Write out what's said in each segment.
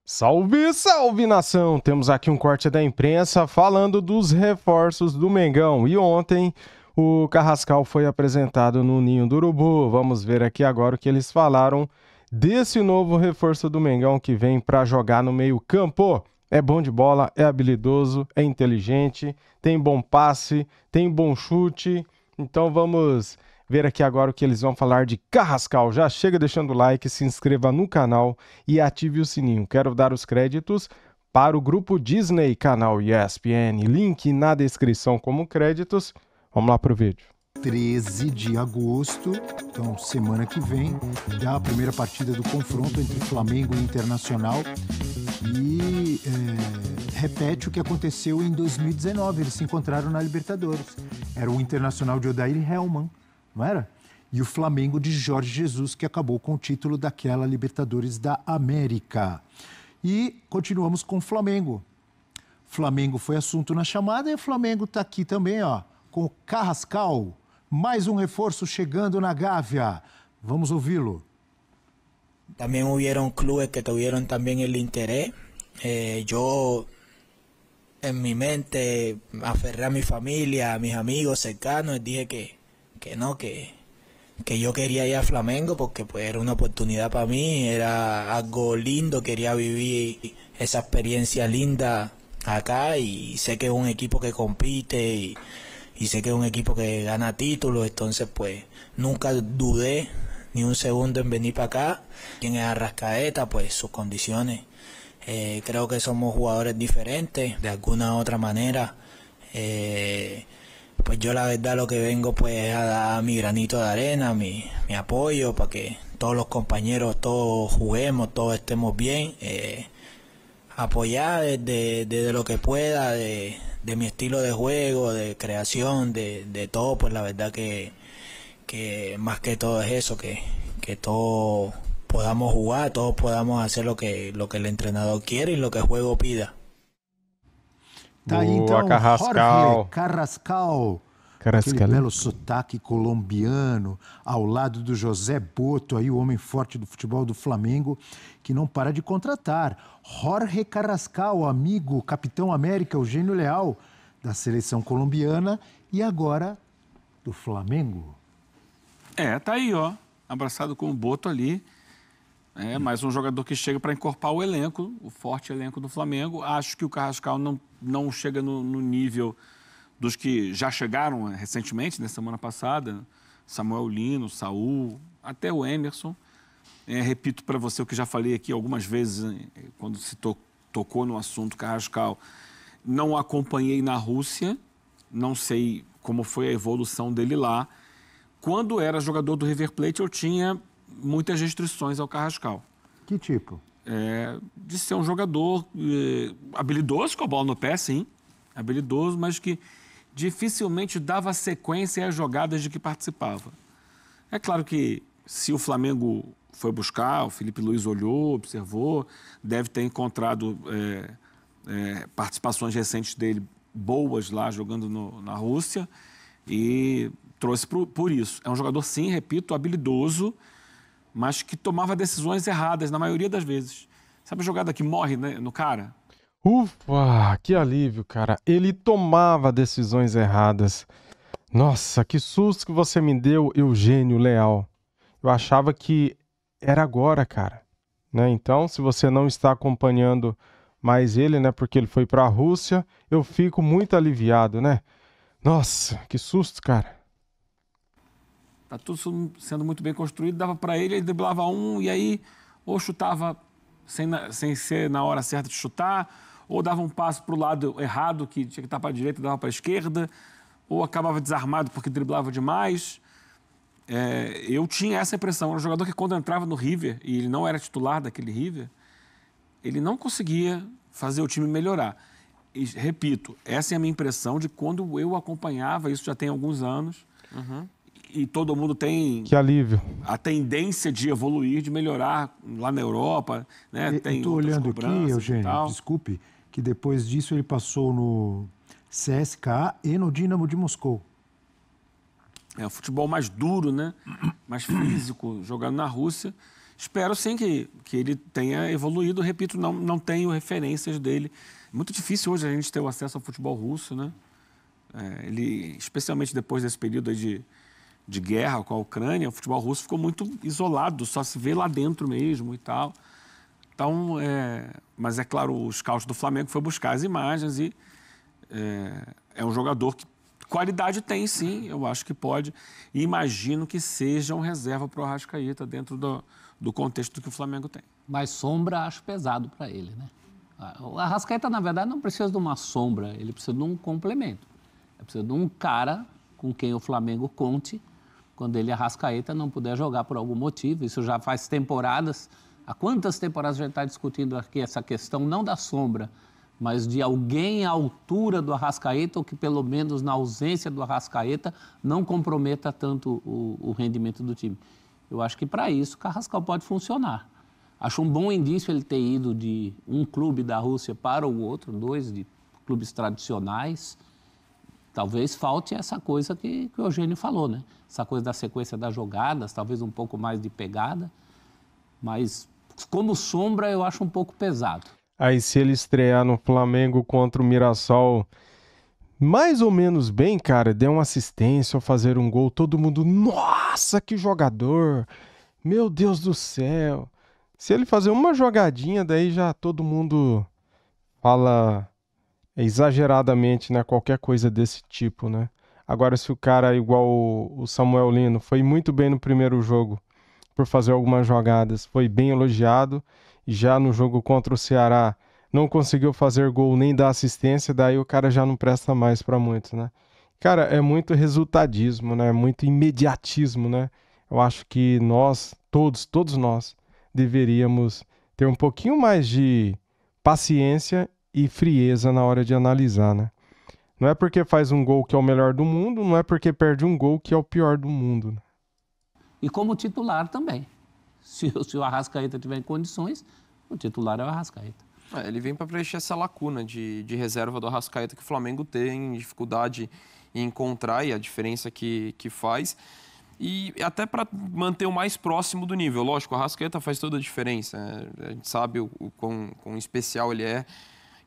Salve, salve, nação! Temos aqui um corte da imprensa falando dos reforços do Mengão. E ontem o Carrascal foi apresentado no Ninho do Urubu. Vamos ver aqui agora o que eles falaram desse novo reforço do Mengão que vem para jogar no meio-campo. É bom de bola, é habilidoso, é inteligente, tem bom passe, tem bom chute. Então vamos ver aqui agora o que eles vão falar de Carrascal. Já chega deixando o like, se inscreva no canal e ative o sininho. Quero dar os créditos para o grupo Disney, canal ESPN. Link na descrição como créditos. Vamos lá pro vídeo. 13 de agosto, então semana que vem, é a primeira partida do confronto entre Flamengo e Internacional e repete o que aconteceu em 2019, eles se encontraram na Libertadores. Era o Internacional de Odair Hellmann, não era? E o Flamengo de Jorge Jesus, que acabou com o título daquela Libertadores da América. E continuamos com o Flamengo. Flamengo foi assunto na chamada e o Flamengo está aqui também, ó, com o Carrascal. Mais um reforço chegando na Gávea. Vamos ouvi-lo. También hubieron clubes que tuvieron también el interés. Yo en mi mente aferré a mi familia, a mis amigos cercanos, dije que yo quería ir a Flamengo porque pues era una oportunidad para mí, era algo lindo, quería vivir esa experiencia linda acá y sé que es un equipo que compite y sé que es un equipo que gana títulos, entonces pues nunca dudé ni un segundo en venir para acá. Quien es Arrascaeta, pues sus condiciones, creo que somos jugadores diferentes, de alguna u otra manera, pues yo la verdad lo que vengo pues es a dar mi granito de arena, mi apoyo para que todos los compañeros, todos juguemos, todos estemos bien, apoyar desde lo que pueda, de mi estilo de juego, de creación, de todo, pues la verdad que más que todo es eso, que todos podamos jugar, todos podamos hacer lo que el entrenador quiere y lo que el juego pida. Tá aí, então, Jorge Carrascal, aquele belo sotaque colombiano, ao lado do José Boto, aí o homem forte do futebol do Flamengo, que não para de contratar. Jorge Carrascal, amigo, capitão América, o gênio leal da seleção colombiana e agora do Flamengo. Tá aí, ó, abraçado com o Boto ali. Mais um jogador que chega para encorpar o elenco, o forte elenco do Flamengo. Acho que o Carrascal não chega no nível dos que já chegaram recentemente, na semana passada. Samuel Lino, Saul, até o Emerson. Repito para você o que já falei aqui algumas vezes, quando se tocou no assunto Carrascal. Não acompanhei na Rússia, não sei como foi a evolução dele lá. Quando era jogador do River Plate, eu tinha muitas restrições ao Carrascal. Que tipo? De ser um jogador habilidoso, com a bola no pé, sim. Habilidoso, mas que dificilmente dava sequência às jogadas de que participava. É claro que se o Flamengo foi buscar, o Felipe Luiz olhou, observou, deve ter encontrado participações recentes dele boas lá, jogando na Rússia, e trouxe por isso. É um jogador, sim, repito, habilidoso, mas que tomava decisões erradas na maioria das vezes. Sabe a jogada que morre, né, no cara? Ufa, que alívio, cara. Ele tomava decisões erradas. Nossa, que susto que você me deu, Eugênio Leal. Eu achava que era agora, cara. Né? Então, se você não está acompanhando mais ele, né, porque ele foi para a Rússia, eu fico muito aliviado, né? Nossa, que susto, cara. Tá tudo sendo muito bem construído, dava para ele driblava um e aí ou chutava sem ser na hora certa de chutar, ou dava um passo para o lado errado, que tinha que estar para a direita, dava para a esquerda, ou acabava desarmado porque driblava demais. Eu tinha essa impressão. Era um jogador que quando entrava no River, e ele não era titular daquele River, ele não conseguia fazer o time melhorar. E, repito, essa é a minha impressão de quando eu acompanhava, isso já tem alguns anos, e todo mundo tem... Que alívio. A tendência de evoluir, de melhorar lá na Europa, né? Estou olhando aqui, Eugênio, desculpe, que depois disso ele passou no CSKA e no Dinamo de Moscou. O futebol mais duro, né? Mais físico, jogando na Rússia. Espero sim que ele tenha evoluído. Repito, não tenho referências dele. Muito difícil hoje a gente ter o acesso ao futebol russo, né? Ele, especialmente depois desse período aí de guerra com a Ucrânia, o futebol russo ficou muito isolado, só se vê lá dentro mesmo e tal. Então, mas é claro, o scout do Flamengo foi buscar as imagens e é um jogador que qualidade tem, sim, eu acho que pode. E imagino que seja um reserva para o Arrascaeta dentro do contexto que o Flamengo tem. Mas sombra acho pesado para ele, né? O Arrascaeta, na verdade, não precisa de uma sombra, ele precisa de um complemento. Ele precisa de um cara com quem o Flamengo conte quando ele, Arrascaeta, não puder jogar por algum motivo. Isso já faz temporadas. Há quantas temporadas a gente está discutindo aqui essa questão, não da sombra, mas de alguém à altura do Arrascaeta, ou que pelo menos na ausência do Arrascaeta não comprometa tanto o rendimento do time. Eu acho que para isso o Carrascal pode funcionar. Acho um bom indício ele ter ido de um clube da Rússia para o outro, 2 de clubes tradicionais. Talvez falte essa coisa que o Eugênio falou, né? Essa coisa da sequência das jogadas, talvez um pouco mais de pegada, mas como sombra eu acho um pouco pesado. Aí se ele estrear no Flamengo contra o Mirassol mais ou menos bem, cara, der uma assistência ou fazer um gol, todo mundo, nossa, que jogador, meu Deus do céu. Se ele fazer uma jogadinha, daí já todo mundo fala exageradamente, né, qualquer coisa desse tipo, né. Agora, se o cara, igual o Samuel Lino, foi muito bem no primeiro jogo, por fazer algumas jogadas, foi bem elogiado, e já no jogo contra o Ceará não conseguiu fazer gol nem dar assistência, daí o cara já não presta mais para muitos, né. Cara, é muito resultadismo, né, muito imediatismo, né. Eu acho que nós, todos nós, deveríamos ter um pouquinho mais de paciência e frieza na hora de analisar, né. Não é porque faz um gol que é o melhor do mundo, não é porque perde um gol que é o pior do mundo, né? E como titular também. Se o Arrascaeta tiver em condições, o titular é o Arrascaeta. Ele vem para preencher essa lacuna de reserva do Arrascaeta que o Flamengo tem dificuldade em encontrar e a diferença que faz. E até para manter o mais próximo do nível. Lógico, o Arrascaeta faz toda a diferença. A gente sabe o quão especial ele é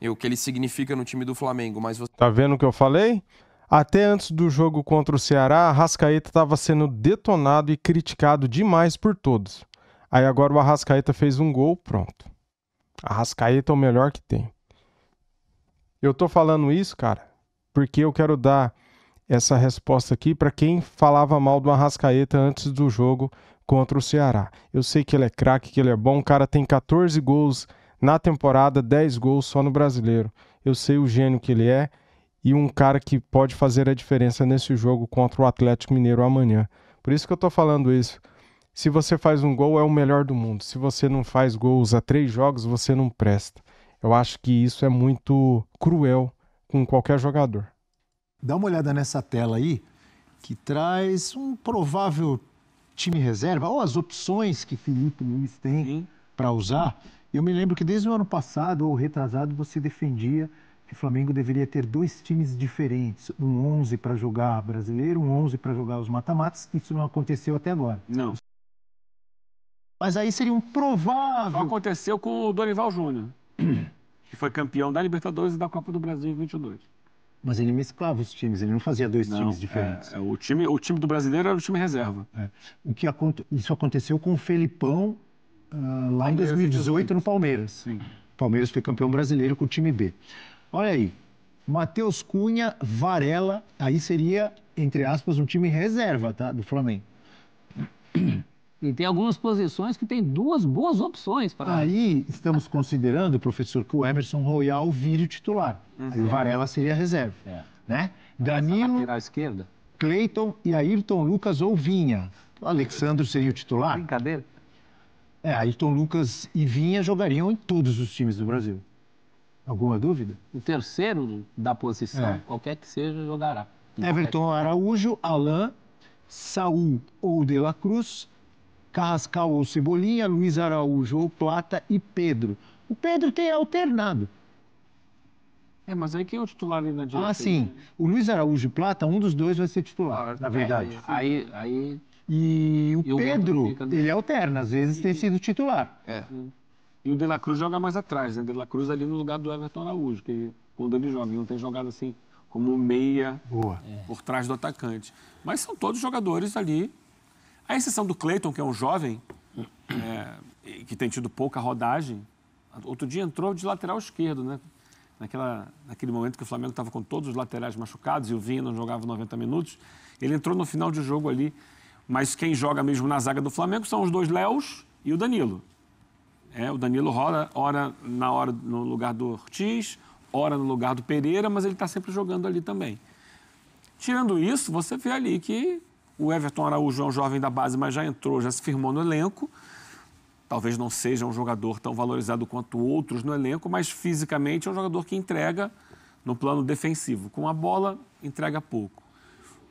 e o que ele significa no time do Flamengo. Mas Tá vendo o que eu falei? Até antes do jogo contra o Ceará, a Arrascaeta estava sendo detonado e criticado demais por todos. Aí agora o Arrascaeta fez um gol, pronto. Arrascaeta é o melhor que tem. Eu tô falando isso, cara, porque eu quero dar essa resposta aqui para quem falava mal do Arrascaeta antes do jogo contra o Ceará. Eu sei que ele é craque, que ele é bom, o cara tem 14 gols na temporada, 10 gols só no Brasileiro. Eu sei o gênio que ele é e um cara que pode fazer a diferença nesse jogo contra o Atlético Mineiro amanhã. Por isso que eu tô falando isso. Se você faz um gol, é o melhor do mundo. Se você não faz gols há 3 jogos, você não presta. Eu acho que isso é muito cruel com qualquer jogador. Dá uma olhada nessa tela aí, que traz um provável time reserva, ou as opções que Felipe Luiz tem para usar. Eu me lembro que desde o ano passado, ou retrasado, você defendia que o Flamengo deveria ter 2 times diferentes. Um 11 para jogar brasileiro, um 11 para jogar os mata-matas. Isso não aconteceu até agora. Não. Mas aí seria um provável... Só aconteceu com o Dorival Júnior, que foi campeão da Libertadores e da Copa do Brasil em 22. Mas ele mesclava os times, ele não fazia 2 times diferentes. O time do brasileiro era o time reserva. Isso aconteceu com o Felipão lá em 2018 no Palmeiras. Sim. O Palmeiras foi campeão brasileiro com o time B. Olha aí, Matheus Cunha, Varela, aí seria, entre aspas, um time reserva, tá, do Flamengo. E tem algumas posições que tem 2 boas opções. Aí estamos considerando, professor, que o Emerson Royal vire o titular. Aí o Varela seria reserva. Né? Danilo, Lateral esquerda. Cleiton e Ayrton Lucas ou Vinha. O Alexandre seria o titular. Brincadeira. Ayrton Lucas e Vinha jogariam em todos os times do Brasil. Alguma dúvida? O terceiro da posição, qualquer que seja, jogará. Everton Araújo, Alain, Saul ou De La Cruz, Carrascal ou Cebolinha, Luiz Araújo ou Plata e Pedro. O Pedro tem alternado. Mas aí quem é o titular ali na direita? Sim. O Luiz Araújo e Plata, um dos dois vai ser titular, na verdade. Aí E o E o Pedro, outro fica- ele alterna, às vezes tem sido titular. E o De La Cruz joga mais atrás, né? De La Cruz ali no lugar do Everton Araújo, que quando ele joga, ele não tem jogado assim como meia Boa. por trás do atacante. Mas são todos jogadores ali. A exceção do Cleiton, que é um jovem, que tem tido pouca rodagem. Outro dia entrou de lateral esquerdo, né? Naquele momento que o Flamengo estava com todos os laterais machucados e o Vinha não jogava 90 minutos. Ele entrou no final de jogo ali. Mas quem joga mesmo na zaga do Flamengo são os dois Léos e o Danilo. O Danilo rola, ora no lugar do Ortiz, ora no lugar do Pereira, mas ele está sempre jogando ali também. Tirando isso, você vê ali que o Everton Araújo é um jovem da base, mas já entrou, já se firmou no elenco. Talvez não seja um jogador tão valorizado quanto outros no elenco, mas fisicamente é um jogador que entrega no plano defensivo. Com a bola, entrega pouco.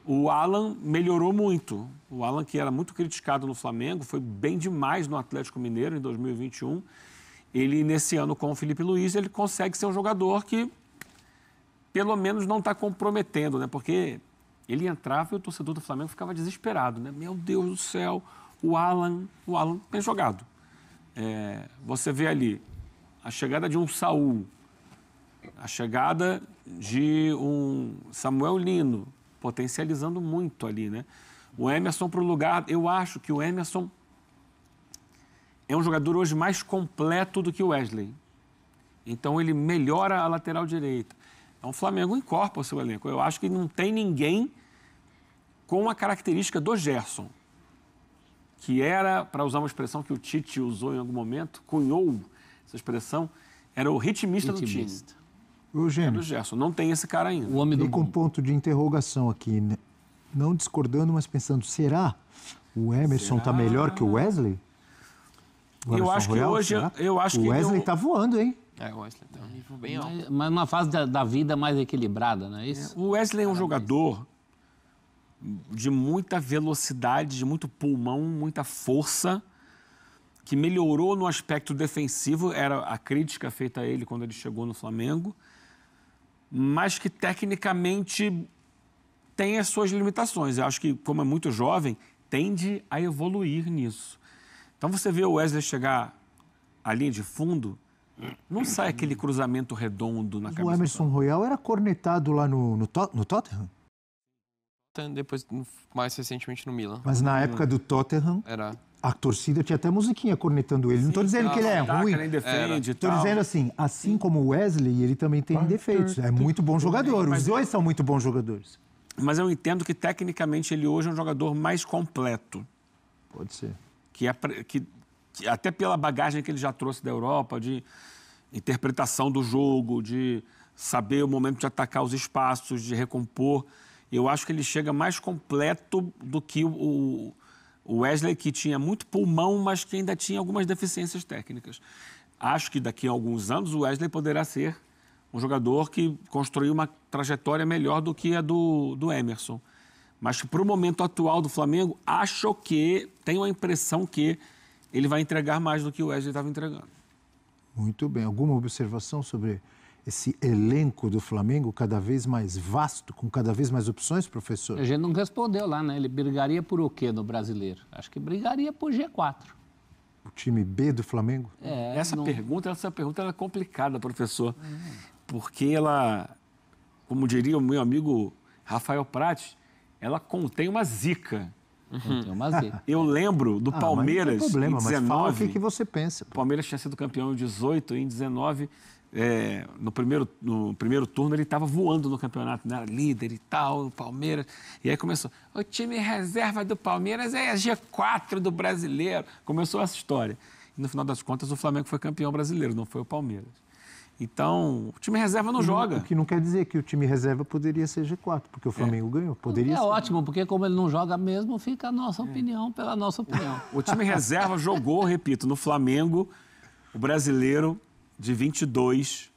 O Alan melhorou muito. O Alan, que era muito criticado no Flamengo, foi bem demais no Atlético Mineiro em 2021. Ele, nesse ano, com o Felipe Luiz, ele consegue ser um jogador que, pelo menos, não está comprometendo, né? Porque ele entrava e o torcedor do Flamengo ficava desesperado, né? Meu Deus do céu, o Alan bem jogado. Você vê ali a chegada de um Saul, a chegada de um Samuel Lino, potencializando muito ali, né? O Emerson para o lugar, eu acho que o Emerson é um jogador hoje mais completo do que o Wesley. Então ele melhora a lateral direita. Então o Flamengo encorpa o seu elenco. Eu acho que não tem ninguém com a característica do Gerson, que era, para usar uma expressão que o Tite usou em algum momento, cunhou essa expressão, era o ritmista do time. O É Gêmeo, do Gerson. Não tem esse cara ainda. O homem do e com mundo. ponto de interrogação aqui, né? Não discordando, mas pensando, será o Emerson está melhor que o Wesley? O Eu Emerson acho que Royal, hoje, será? eu acho O que Wesley ele está voando, hein? O Wesley tem um nível bem alto. Mas uma fase da vida mais equilibrada, não é isso? o Wesley é um jogador de muita velocidade, de muito pulmão, muita força, que melhorou no aspecto defensivo, era a crítica feita a ele quando ele chegou no Flamengo, mas que tecnicamente tem as suas limitações. Eu acho que, como é muito jovem, tende a evoluir nisso. Então você vê o Wesley chegar à linha de fundo, não sai aquele cruzamento redondo na O cabeça. Emerson Royal era cornetado lá no Tottenham, Depois, mais recentemente, no Milan. mas na época do Tottenham, Era. a torcida tinha até musiquinha cornetando ele. Não estou dizendo que ele é Ataca, ruim. nem defende e Estou tal. dizendo assim como o Wesley, ele também tem defeitos. É muito bom jogador. Os dois são muito bons jogadores. Mas eu entendo que, tecnicamente, ele hoje é um jogador mais completo. Pode ser. Que até pela bagagem que ele já trouxe da Europa, de interpretação do jogo, de saber o momento de atacar os espaços, de recompor, eu acho que ele chega mais completo do que o Wesley, que tinha muito pulmão, mas que ainda tinha algumas deficiências técnicas. Acho que daqui a alguns anos o Wesley poderá ser um jogador que construiu uma trajetória melhor do que a do Emerson. Mas para o momento atual do Flamengo, tenho a impressão que ele vai entregar mais do que o Wesley estava entregando. Muito bem. Alguma observação sobre esse elenco do Flamengo cada vez mais vasto, com cada vez mais opções, professor? A gente não respondeu lá, né? Ele brigaria por o quê no Brasileiro? Acho que brigaria por G4. O time B do Flamengo? Essa pergunta ela é complicada, professor, porque ela, como diria o meu amigo Rafael Prates, ela contém uma zica. Tem uma zica. Eu lembro do Palmeiras mas não tem problema, em mas fala 19. o que você pensa. O Palmeiras tinha sido campeão em 18, em 19, no primeiro turno ele estava voando no campeonato, né? Era líder e tal, o Palmeiras. E aí começou, o time reserva do Palmeiras é a G4 do brasileiro. Começou essa história. E no final das contas o Flamengo foi campeão brasileiro, não foi o Palmeiras. Então, o time reserva não joga. O que não quer dizer que o time reserva poderia ser G4, porque o Flamengo ganhou. Poderia ser. Ótimo, porque como ele não joga mesmo, fica a nossa opinião pela nossa opinião. O time reserva jogou, repito, no Flamengo, o brasileiro de 22,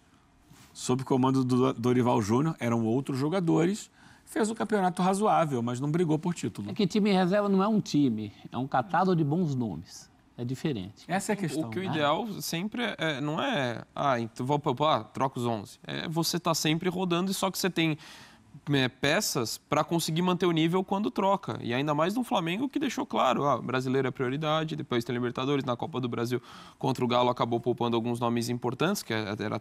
sob comando do Dorival Júnior, eram outros jogadores, fez um campeonato razoável, mas não brigou por título. É que time reserva não é um time, é um catado de bons nomes. É diferente. Essa é a questão. O ideal sempre não é... então vou poupar, troca os 11. É você tá sempre rodando, e só que você tem peças para conseguir manter o nível quando troca. E ainda mais no Flamengo, que deixou claro, o brasileiro é prioridade, depois tem Libertadores, na Copa do Brasil contra o Galo acabou poupando alguns nomes importantes, que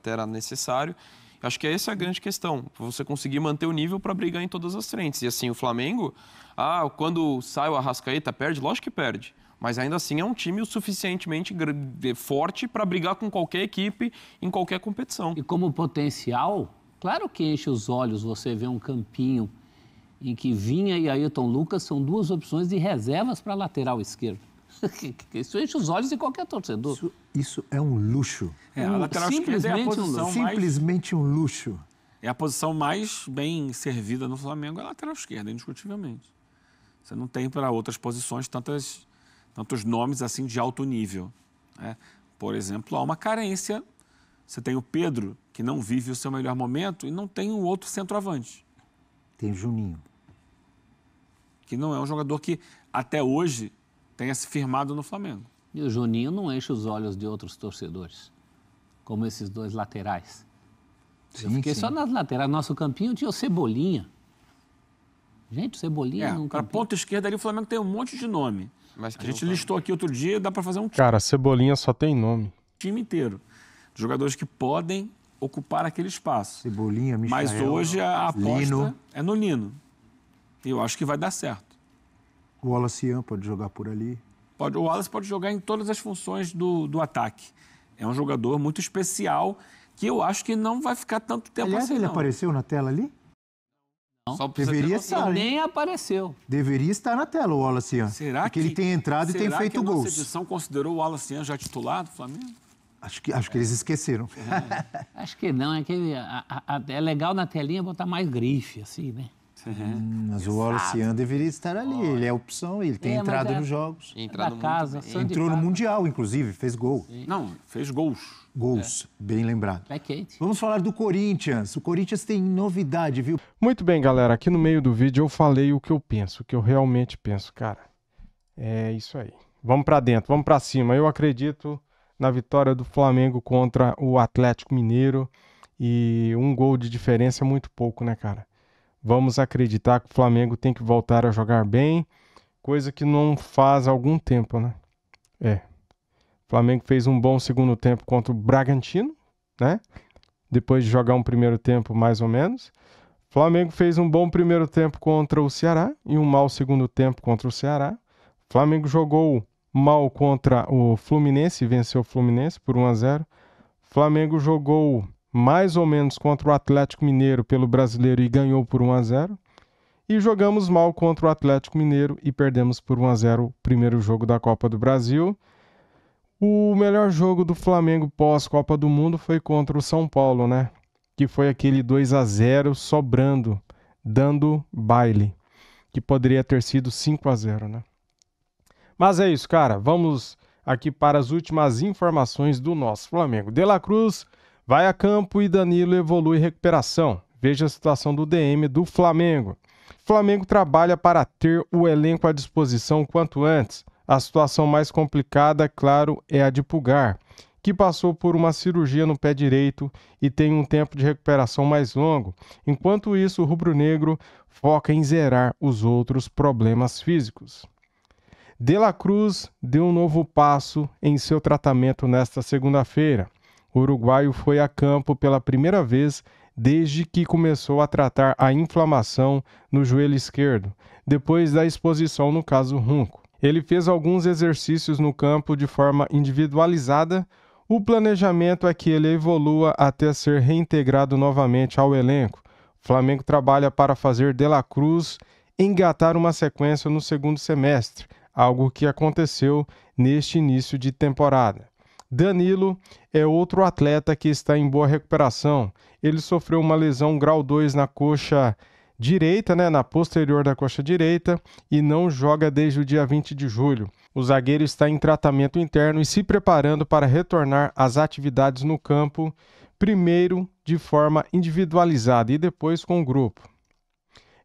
era necessário. Acho que essa é a grande questão, você conseguir manter o nível para brigar em todas as frentes. E assim, o Flamengo, quando sai o Arrascaeta, perde? Lógico que perde. Mas ainda assim é um time o suficientemente forte para brigar com qualquer equipe em qualquer competição. E como potencial, claro que enche os olhos você ver um campinho em que Vinha e Ayrton Lucas são duas opções de reservas para lateral esquerdo. Isso enche os olhos de qualquer torcedor. Isso é um luxo. A lateral esquerda é a posição simplesmente um luxo. É a posição mais bem servida no Flamengo, é a lateral esquerda, indiscutivelmente. Você não tem para outras posições tantos nomes assim de alto nível, né? Por exemplo, há uma carência. Você tem o Pedro, que não vive o seu melhor momento, e não tem um outro centroavante. Tem o Juninho. Que não é um jogador que, até hoje, tenha se firmado no Flamengo. E o Juninho não enche os olhos de outros torcedores, como esses dois laterais. Eu fiquei só nas laterais. Nosso campinho tinha o Cebolinha. Gente, o Cebolinha... Para a ponta esquerda ali, o Flamengo tem um monte de nome. Mas a gente listou aqui outro dia, dá para fazer um time. Cara, Cebolinha só tem nome. Time inteiro. Jogadores que podem ocupar aquele espaço. Cebolinha, Michael, mas hoje a aposta Lino. É no Lino. E eu acho que vai dar certo. O Wallace pode jogar por ali. O Wallace pode jogar em todas as funções do ataque. É um jogador muito especial que eu acho que não vai ficar tanto tempo Aliás, assim, ele não. apareceu na tela ali? Não. Só Deveria estar. Nem apareceu. Deveria estar na tela o Wallace. Será porque ele tem entrado e tem feito gols. Será que a nossa gols. edição considerou o Wallace já titular do Flamengo? Acho que eles esqueceram. Acho que não. É que é legal na telinha botar mais grife, assim, né? Mas o Wallace deveria estar ali. Ele é opção, ele tem entrado nos jogos. Da casa, Entrou no Mundial, inclusive, fez gol. Não, fez gols. Gols, bem lembrado. Pé quente. Vamos falar do Corinthians. O Corinthians tem novidade, viu? Muito bem, galera. Aqui no meio do vídeo eu falei o que eu penso, o que eu realmente penso, cara. É isso aí. Vamos pra dentro, vamos pra cima. Eu acredito na vitória do Flamengo contra o Atlético Mineiro e um gol de diferença é muito pouco, né, cara? Vamos acreditar que o Flamengo tem que voltar a jogar bem, coisa que não faz há algum tempo, né? O Flamengo fez um bom segundo tempo contra o Bragantino, né? Depois de jogar um primeiro tempo mais ou menos. O Flamengo fez um bom primeiro tempo contra o Ceará e um mau segundo tempo contra o Ceará. O Flamengo jogou mal contra o Fluminense e venceu o Fluminense por 1-0. O Flamengo jogou mais ou menos contra o Atlético Mineiro pelo Brasileiro e ganhou por 1-0. E jogamos mal contra o Atlético Mineiro e perdemos por 1-0 o primeiro jogo da Copa do Brasil. O melhor jogo do Flamengo pós-Copa do Mundo foi contra o São Paulo, né? Que foi aquele 2-0 sobrando, dando baile, que poderia ter sido 5-0, né? Mas é isso, cara. Vamos aqui para as últimas informações do nosso Flamengo. De La Cruz vai a campo e Danilo evolui recuperação. Veja a situação do DM do Flamengo. O Flamengo trabalha para ter o elenco à disposição quanto antes. A situação mais complicada, claro, é a de Pulgar, que passou por uma cirurgia no pé direito e tem um tempo de recuperação mais longo. Enquanto isso, o rubro-negro foca em zerar os outros problemas físicos. De La Cruz deu um novo passo em seu tratamento nesta segunda-feira. O uruguaio foi a campo pela primeira vez desde que começou a tratar a inflamação no joelho esquerdo, depois da exposição no caso Runco. Ele fez alguns exercícios no campo de forma individualizada. O planejamento é que ele evolua até ser reintegrado novamente ao elenco. O Flamengo trabalha para fazer De La Cruz engatar uma sequência no segundo semestre, algo que aconteceu neste início de temporada. Danilo é outro atleta que está em boa recuperação. Ele sofreu uma lesão grau 2 na coxa direita, na posterior da coxa direita, e não joga desde o dia 20 de julho. O zagueiro está em tratamento interno e se preparando para retornar às atividades no campo, primeiro de forma individualizada e depois com o grupo.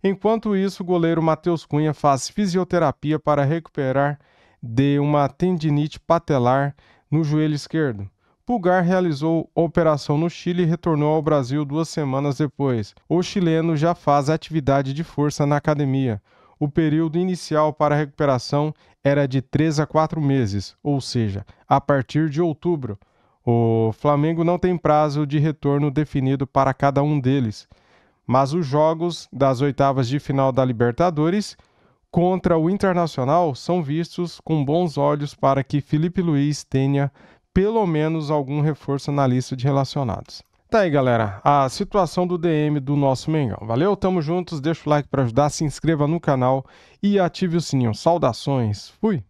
Enquanto isso, o goleiro Matheus Cunha faz fisioterapia para recuperar de uma tendinite patelar no joelho esquerdo. Pulgar realizou operação no Chile e retornou ao Brasil 2 semanas depois. O chileno já faz atividade de força na academia. O período inicial para a recuperação era de 3 a 4 meses, ou seja, a partir de outubro. O Flamengo não tem prazo de retorno definido para cada um deles, mas os jogos das oitavas de final da Libertadores contra o Internacional são vistos com bons olhos para que Felipe Luiz tenha pelo menos algum reforço na lista de relacionados. Tá aí, galera, a situação do DM do nosso Mengão. Valeu, tamo juntos, deixa o like para ajudar, se inscreva no canal e ative o sininho. Saudações, fui!